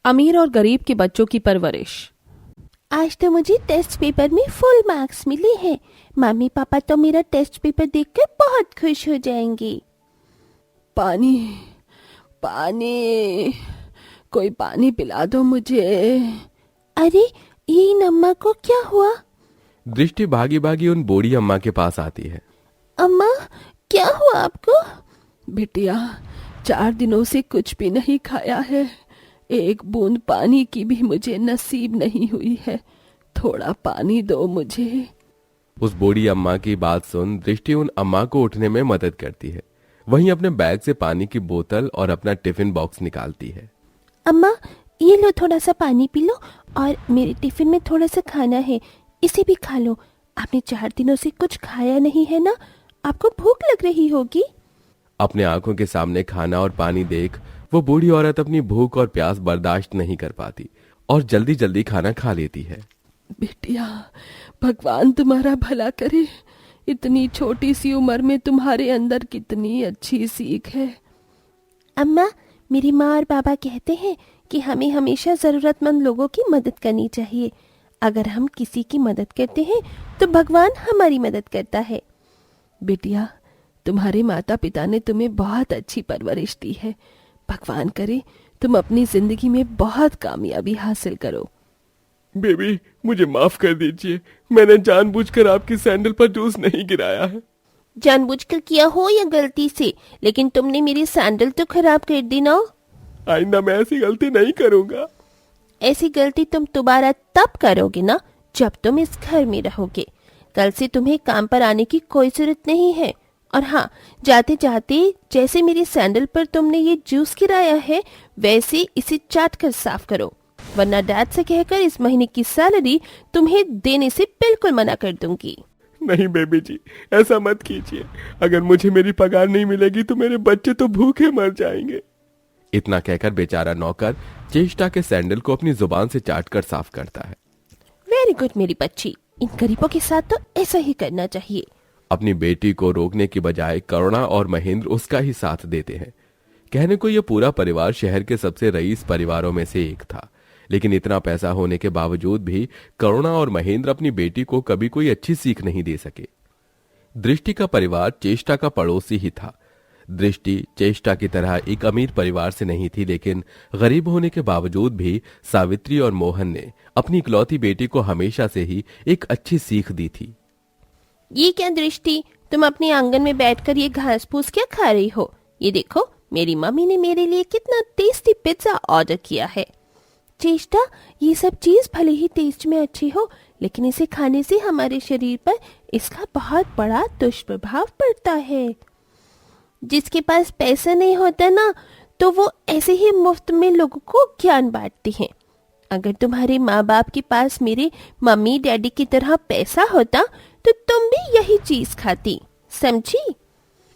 अमीर और गरीब के बच्चों की परवरिश। आज तो मुझे टेस्ट पेपर में फुल मार्क्स मिले हैं। मम्मी पापा तो मेरा टेस्ट पेपर देखकर बहुत खुश हो जाएंगे। पानी पानी, कोई पानी पिला दो मुझे। अरे ये इन अम्मा को क्या हुआ? दृष्टि भागी भागी उन बूढ़ी अम्मा के पास आती है। अम्मा क्या हुआ आपको? बिटिया 4 दिनों से कुछ भी नहीं खाया है, एक बूंद पानी की भी मुझे नसीब नहीं हुई है, थोड़ा पानी दो मुझे। उस बूढ़ी अम्मा की बात सुन दृष्टि उन अम्मा को उठने में मदद करती है। वहीं अपने बैग से पानी की बोतल और अपना टिफिन बॉक्स निकालती है। अम्मा ये लो, थोड़ा सा पानी पी लो और मेरे टिफिन में थोड़ा सा खाना है, इसे भी खा लो। आपने 4 दिनों से कुछ खाया नहीं है ना, आपको भूख लग रही होगी। अपने आंखों के सामने खाना और पानी देख वो बूढ़ी औरत अपनी भूख और प्यास बर्दाश्त नहीं कर पाती और जल्दी जल्दी खाना खा लेती है। बिटिया भगवान तुम्हारा भला करे, इतनी छोटी सी उम्र में तुम्हारे अंदर कितनी अच्छी सीख है। अम्मा मेरी माँ और बाबा कहते हैं कि हमें हमेशा जरूरतमंद लोगों की मदद करनी चाहिए। अगर हम किसी की मदद करते हैं तो भगवान हमारी मदद करता है। बिटिया तुम्हारे माता पिता ने तुम्हें बहुत अच्छी परवरिश दी है, भगवान करे तुम अपनी जिंदगी में बहुत कामयाबी हासिल करो। बेबी मुझे माफ कर दीजिए, मैंने जानबूझकर आपकी सैंडल पर जूस नहीं गिराया है। जानबूझकर किया हो या गलती से, लेकिन तुमने मेरी सैंडल तो खराब कर दी ना। आइंदा मैं ऐसी गलती नहीं करूंगा। ऐसी गलती तुम दोबारा तब करोगे ना जब तुम इस घर में रहोगे। कल से तुम्हें काम पर आने की कोई जरूरत नहीं है। और हाँ, जाते जाते जैसे मेरी सैंडल पर तुमने ये जूस गिराया है वैसे इसे चाट कर साफ करो, वरना डैड से कहकर इस महीने की सैलरी तुम्हें देने से बिल्कुल मना कर दूंगी। नहीं बेबी जी, ऐसा मत कीजिए। अगर मुझे मेरी पगार नहीं मिलेगी तो मेरे बच्चे तो भूखे मर जाएंगे। इतना कहकर बेचारा नौकर चेष्टा के सैंडल को अपनी जुबान से चाटकर साफ करता है। वेरी गुड मेरी बच्ची, इन गरीबों के साथ तो ऐसा ही करना चाहिए। अपनी बेटी को रोकने की बजाय करुणा और महेंद्र उसका ही साथ देते हैं। कहने को यह पूरा परिवार शहर के सबसे रईस परिवारों में से एक था, लेकिन इतना पैसा होने के बावजूद भी करुणा और महेंद्र अपनी बेटी को कभी कोई अच्छी सीख नहीं दे सके। दृष्टि का परिवार चेष्टा का पड़ोसी ही था। दृष्टि चेष्टा की तरह एक अमीर परिवार से नहीं थी, लेकिन गरीब होने के बावजूद भी सावित्री और मोहन ने अपनी इकलौती बेटी को हमेशा से ही एक अच्छी सीख दी थी। ये क्या दृष्टि, तुम अपने आंगन में बैठकर ये घास फूस क्या खा रही हो? ये देखो मेरी मम्मी ने मेरे लिए कितना टेस्टी पिज्जा ऑर्डर किया है। चेष्टा, ये सब चीज भले ही टेस्ट में अच्छी हो, लेकिन इसे खाने से हमारे शरीर पर इसका बहुत बड़ा दुष्प्रभाव पड़ता है। जिसके पास पैसा नहीं होता ना, तो वो ऐसे ही मुफ्त में लोगों को ज्ञान बांटती हैं। अगर तुम्हारे माँ बाप के पास मेरे मम्मी डैडी की तरह पैसा होता तो तुम भी यही चीज खाती, समझी?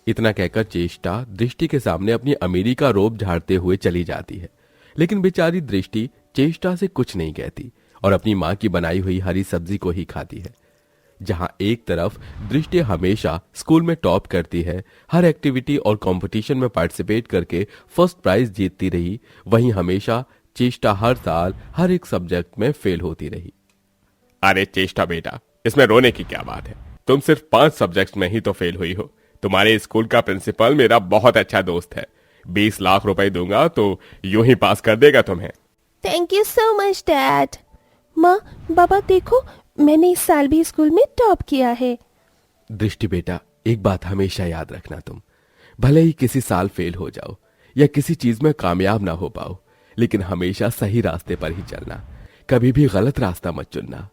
इतना कहकर चेष्टा दृष्टि के सामने अपनी अमीरी का रोब झाड़ते हुए चली जाती है, लेकिन बेचारी दृष्टि चेष्टा से कुछ नहीं कहती और अपनी माँ की बनाई हुई हरी सब्जी को ही खाती है। जहां एक तरफ दृष्टि हमेशा स्कूल में टॉप करती है, हर एक्टिविटी और कंपटीशन में पार्टिसिपेट करके फर्स्ट प्राइज जीतती रही, वहीं हमेशा चेष्टा हर साल हर एक सब्जेक्ट में फेल होती रही। अरे चेष्टा बेटा, इसमें रोने की क्या बात है? तुम सिर्फ 5 सब्जेक्ट्स में ही तो फेल हुई हो। तुम्हारे स्कूल का प्रिंसिपल मेरा बहुत अच्छा दोस्त है, 20 लाख रुपए दूंगा तो यूं ही पास कर देगा तुम्हें। Thank you so much dad. माँ बाबा देखो, मैंने इस साल भी स्कूल में टॉप किया है। दृष्टि बेटा, एक बात हमेशा याद रखना, तुम भले ही किसी साल फेल हो जाओ या किसी चीज में कामयाब ना हो पाओ, लेकिन हमेशा सही रास्ते पर ही चलना, कभी भी गलत रास्ता मत चुनना।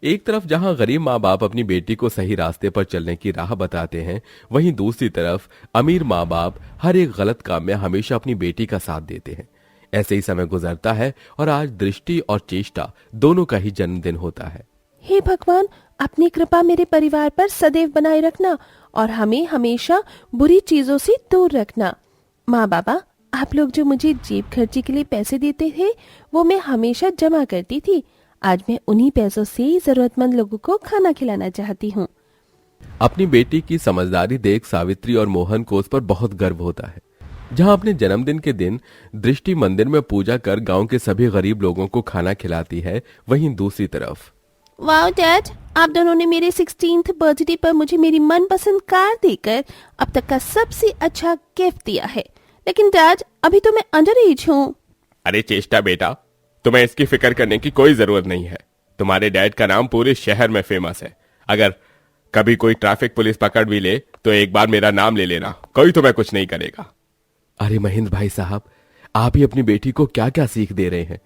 एक तरफ जहां गरीब माँ बाप अपनी बेटी को सही रास्ते पर चलने की राह बताते हैं, वहीं दूसरी तरफ अमीर माँ बाप हर एक गलत काम में हमेशा अपनी बेटी का साथ देते हैं। ऐसे ही समय गुजरता है और आज दृष्टि और चेष्टा दोनों का ही जन्मदिन होता है। हे भगवान, अपनी कृपा मेरे परिवार पर सदैव बनाए रखना और हमें हमेशा बुरी चीजों से दूर रखना। माँ बाबा, आप लोग जो मुझे जेब खर्ची के लिए पैसे देते थे वो मैं हमेशा जमा करती थी। आज मैं उन्हीं पैसों से जरूरतमंद लोगों को खाना खिलाना चाहती हूँ। अपनी बेटी की समझदारी देख सावित्री और मोहन को उस पर बहुत गर्व होता है। जहां अपने जन्मदिन के दिन दृष्टि मंदिर में पूजा कर गांव के सभी गरीब लोगों को खाना खिलाती है, वहीं दूसरी तरफ वाओ डैड, आप दोनों ने मेरे 16th बर्थडे पर मुझे मेरी मनपसंद कार देकर अब तक का सबसे अच्छा गिफ्ट दिया है। लेकिन डैड, अभी तो मैं अंडर एज हूँ। अरे चेष्टा बेटा, तुम्हें इसकी फिक्र करने की कोई जरूरत नहीं है। तुम्हारे डैड का नाम पूरे शहर में फेमस है। अगर कभी कोई ट्रैफिक पुलिस पकड़ भी ले तो एक बार मेरा नाम ले लेना, कोई तुम्हें कुछ नहीं करेगा। अरे महेंद्र भाई साहब, आप ही अपनी बेटी को क्या क्या सीख दे रहे हैं?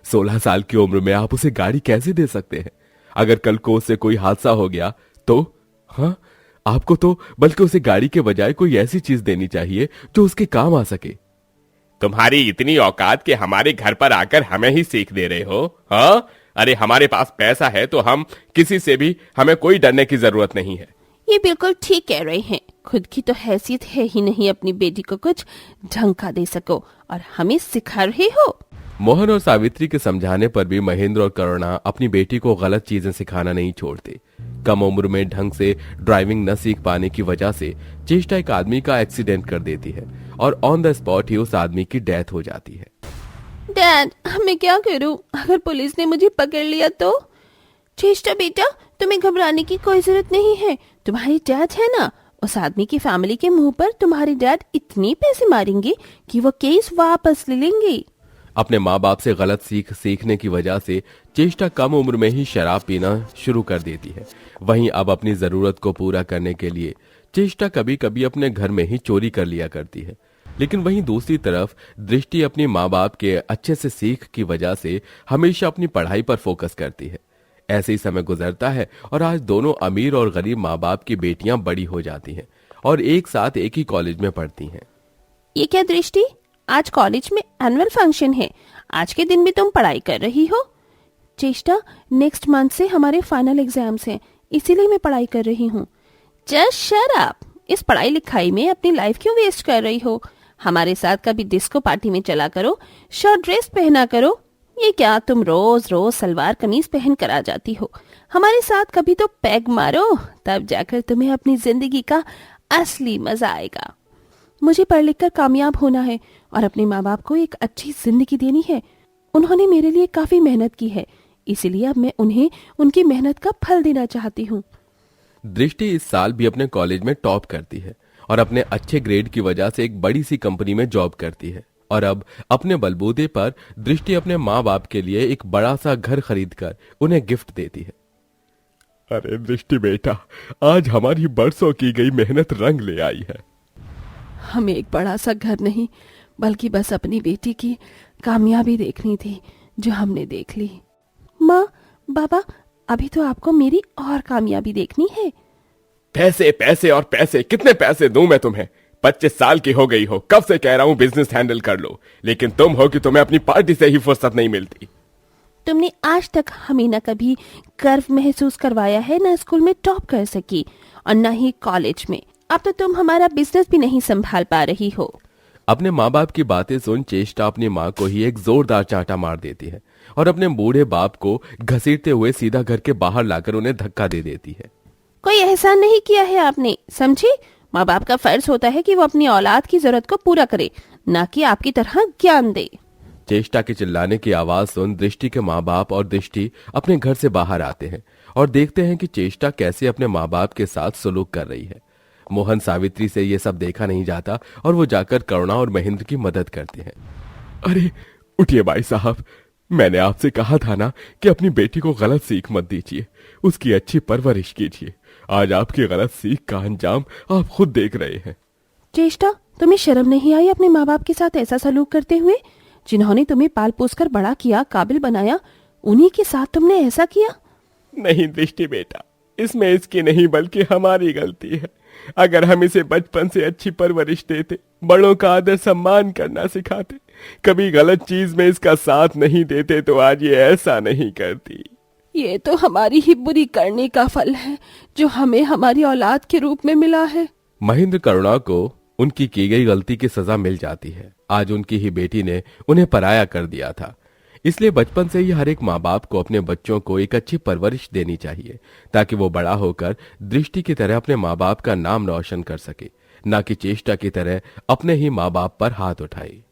16 साल की उम्र में आप उसे गाड़ी कैसे दे सकते हैं? अगर कल को उससे कोई हादसा हो गया तो? हाँ, आपको तो बल्कि उसे गाड़ी के बजाय कोई ऐसी चीज देनी चाहिए जो उसके काम आ सके। तुम्हारी इतनी औकात कि हमारे घर पर आकर हमें ही सीख दे रहे हो? हाँ, अरे हमारे पास पैसा है तो हम किसी से भी, हमें कोई डरने की जरूरत नहीं है। ये बिल्कुल ठीक कह रहे हैं। खुद की तो हैसियत है ही नहीं, अपनी बेटी को कुछ ढंग का दे सको और हमें सिखा रहे हो। मोहन और सावित्री के समझाने पर भी महेंद्र और करुणा अपनी बेटी को गलत चीजें सिखाना नहीं छोड़ते। कम उम्र में ढंग से ड्राइविंग न सीख पाने की वजह से चेष्टा एक आदमी का एक्सीडेंट कर देती है और ऑन द स्पॉट ही उस आदमी की डेथ हो जाती है। डैड, मैं क्या करूं? अगर पुलिस ने मुझे पकड़ लिया तो? चेष्टा बेटा, तुम्हें घबराने की कोई जरूरत नहीं है। तुम्हारी डैड है ना, उस आदमी की फैमिली के मुंह पर तुम्हारे डैड इतने पैसे मारेंगे कि वो केस वापस ले लेंगे। अपने माँ बाप से गलत सीखने की वजह से चेष्टा कम उम्र में ही शराब पीना शुरू कर देती है। वहीं अब अपनी जरूरत को पूरा करने के लिए चेष्टा कभी कभी अपने घर में ही चोरी कर लिया करती है। लेकिन वहीं दूसरी तरफ दृष्टि अपनी माँ बाप के अच्छे से सीख की वजह से हमेशा अपनी पढ़ाई पर फोकस करती है। ऐसे ही समय गुजरता है और आज दोनों अमीर और गरीब माँ बाप की बेटियां बड़ी हो जाती हैं और एक साथ एक ही कॉलेज में पढ़ती हैं। ये क्या दृष्टि, आज कॉलेज में एनुअल फंक्शन है, आज के दिन भी तुम पढ़ाई कर रही हो? चेष्टा, नेक्स्ट मंथ से हमारे फाइनल एग्जाम्स हैं, इसीलिए मैं पढ़ाई कर रही हूँ। जस्ट शट अप, इस पढ़ाई लिखाई में अपनी लाइफ क्यों वेस्ट कर रही हो? हमारे साथ कभी डिस्को पार्टी में चला करो, शॉर्ट ड्रेस पहना करो। ये क्या तुम रोज रोज सलवार कमीज पहन कर आ जाती हो? हमारे साथ कभी तो पैग मारो, तब जाकर तुम्हें अपनी जिंदगी का असली मजा आएगा। मुझे पढ़ लिख कर कामयाब होना है और अपने माँ बाप को एक अच्छी जिंदगी देनी है। उन्होंने मेरे लिए काफी मेहनत की है, इसीलिए अब मैं उन्हें उनकी मेहनत का फल देना चाहती हूँ। दृष्टि इस साल भी अपने कॉलेज में टॉप करती है और अपने अच्छे ग्रेड की वजह से एक बड़ी सी कंपनी में जॉब करती है और अब अपने बलबूते पर दृष्टि अपने माँ बाप के लिए एक बड़ा सा घर खरीदकर उन्हें गिफ्ट देती है। अरे दृष्टि बेटा, आज हमारी बरसों की गई मेहनत रंग ले आई है। हमें एक बड़ा सा घर नहीं, बल्कि बस अपनी बेटी की कामयाबी देखनी थी, जो हमने देख ली। माँ, बाबा, अभी तो आपको मेरी और कामयाबी देखनी है। पैसे पैसे और पैसे, कितने पैसे दूं मैं तुम्हें? 25 साल की हो गई हो, कब से कह रहा हूं बिजनेस हैंडल कर लो, लेकिन तुम हो कि तुम्हें अपनी पार्टी से ही फुर्सत नहीं मिलती। तुमने आज तक हमें न कभी गर्व महसूस करवाया है, न स्कूल में टॉप कर सकी और न ही कॉलेज में। अब तो तुम हमारा बिजनेस भी नहीं संभाल पा रही हो। अपने माँ बाप की बातें सुन चेष्टा अपनी माँ को ही एक जोरदार चांटा मार देती है और अपने बूढ़े बाप को घसीटते हुए सीधा घर के बाहर लाकर उन्हें धक्का दे देती है। कोई एहसान नहीं किया है आपने, समझी? माँ बाप का फर्ज होता है कि वो अपनी औलाद की जरूरत को पूरा करे, न कि आपकी तरह ज्ञान दे। चेष्टा के चिल्लाने की आवाज सुन दृष्टि के माँ बाप और दृष्टि अपने घर से बाहर आते हैं और देखते हैं कि चेष्टा कैसे अपने माँ बाप के साथ सलूक कर रही है। मोहन सावित्री से ये सब देखा नहीं जाता और वो जाकर करुणा और महेंद्र की मदद करते हैं। अरे उठिए भाई साहब, मैंने आपसे कहा था ना कि अपनी बेटी को गलत सीख मत दीजिए, उसकी अच्छी परवरिश कीजिए। आज आपकी गलत सीख का अंजाम आप खुद देख रहे हैं। चेष्टा, तुम्हें शर्म नहीं आई अपने माँ बाप के साथ ऐसा सलूक करते हुए? जिन्होंने तुम्हें पाल पोस कर बड़ा किया, काबिल बनाया, उन्हीं के साथ तुमने ऐसा किया? नहीं दृष्टि बेटा, इसमें इसकी नहीं बल्कि हमारी गलती है। अगर हम इसे बचपन से अच्छी परवरिश देते, बड़ों का आदर सम्मान करना सिखाते, कभी गलत चीज में इसका साथ नहीं देते, तो आज ये ऐसा नहीं करती। ये तो हमारी ही बुरी करने का फल है जो हमें हमारी औलाद के रूप में मिला है। महेंद्र करुणा को उनकी की गई गलती की सजा मिल जाती है। आज उनकी ही बेटी ने उन्हें पराया कर दिया था, इसलिए बचपन से ही हर एक माँ बाप को अपने बच्चों को एक अच्छी परवरिश देनी चाहिए ताकि वो बड़ा होकर दृष्टि की तरह अपने माँ बाप का नाम रोशन कर सके। ना कि चेष्टा की तरह अपने ही माँ बाप पर हाथ उठाए।